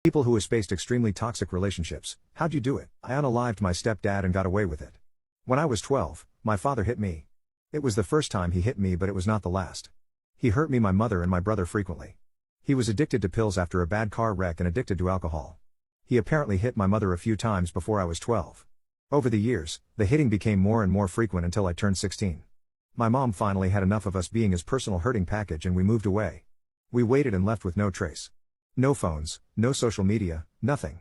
People who espaced extremely toxic relationships. How'd you do it? I unalived my stepdad and got away with it. When I was 12, my father hit me. It was the first time he hit me, but it was not the last. He hurt me, my mother, and my brother frequently. He was addicted to pills after a bad car wreck and addicted to alcohol. He apparently hit my mother a few times before I was 12. Over the years, the hitting became more and more frequent until I turned 16. My mom finally had enough of us being his personal hurting package and we moved away. We waited and left with no trace. No phones, no social media, nothing.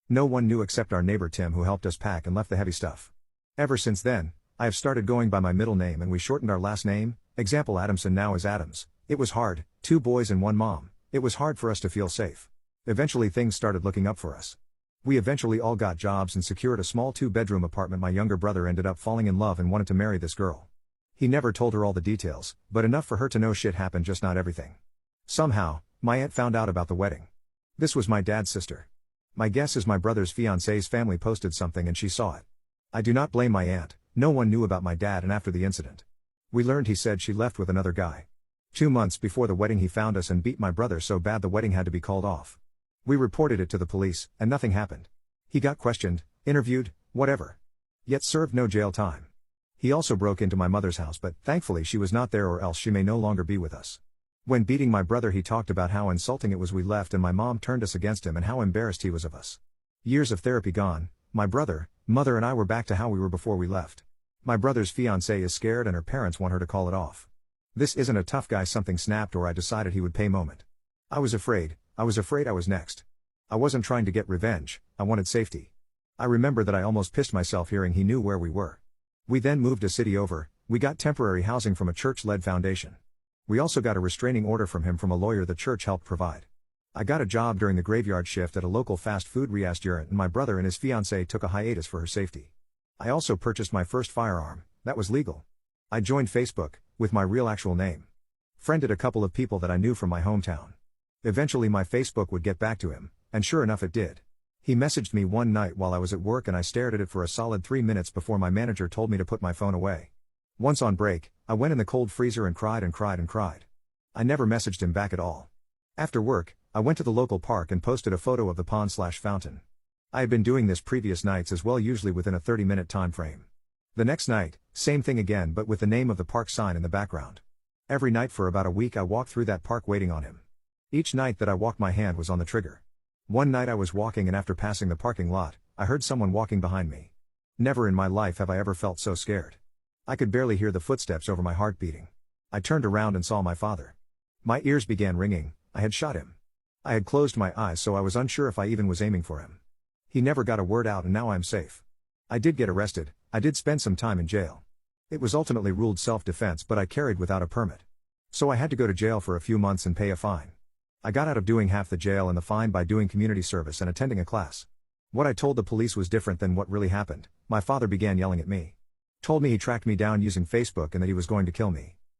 No one knew except our neighbor Tim, who helped us pack and left the heavy stuff. Ever since then, I have started going by my middle name and we shortened our last name. Example, Adamson now is Adams. It was hard, 2 boys and 1 mom. It was hard for us to feel safe. Eventually things started looking up for us. We eventually all got jobs and secured a small 2-bedroom apartment. My younger brother ended up falling in love and wanted to marry this girl. He never told her all the details, but enough for her to know shit happened, just not everything. Somehow, my aunt found out about the wedding. This was my dad's sister. My guess is my brother's fiance's family posted something and she saw it. I do not blame my aunt. No one knew about my dad, and after the incident, we learned he said she left with another guy. 2 months before the wedding he found us and beat my brother so bad the wedding had to be called off. We reported it to the police, and nothing happened. He got questioned, interviewed, whatever. Yet served no jail time. He also broke into my mother's house, but thankfully she was not there, or else she may no longer be with us. When beating my brother he talked about how insulting it was we left and my mom turned us against him and how embarrassed he was of us. Years of therapy gone, my brother, mother and I were back to how we were before we left. My brother's fiancée is scared and her parents want her to call it off. This isn't a tough guy something snapped or I decided he would pay moment. I was afraid I was next. I wasn't trying to get revenge, I wanted safety. I remember that I almost pissed myself hearing he knew where we were. We then moved a city over. We got temporary housing from a church-led foundation. We also got a restraining order from him from a lawyer the church helped provide. I got a job during the graveyard shift at a local fast food restaurant and my brother and his fiancée took a hiatus for her safety. I also purchased my first firearm. That was legal. I joined Facebook, with my real actual name. Friended a couple of people that I knew from my hometown. Eventually my Facebook would get back to him, and sure enough it did. He messaged me one night while I was at work and I stared at it for a solid 3 minutes before my manager told me to put my phone away. Once on break, I went in the cold freezer and cried and cried and cried. I never messaged him back at all. After work, I went to the local park and posted a photo of the pond/fountain. I had been doing this previous nights as well, usually within a 30-minute time frame. The next night, same thing again, but with the name of the park sign in the background. Every night for about a week I walked through that park waiting on him. Each night that I walked my hand was on the trigger. One night I was walking and after passing the parking lot, I heard someone walking behind me. Never in my life have I ever felt so scared. I could barely hear the footsteps over my heart beating. I turned around and saw my father. My ears began ringing. I had shot him. I had closed my eyes so I was unsure if I even was aiming for him. He never got a word out and now I'm safe. I did get arrested. I did spend some time in jail. It was ultimately ruled self-defense, but I carried without a permit. So I had to go to jail for a few months and pay a fine. I got out of doing half the jail and the fine by doing community service and attending a class. What I told the police was different than what really happened. My father began yelling at me. Told me he tracked me down using Facebook and that he was going to kill me.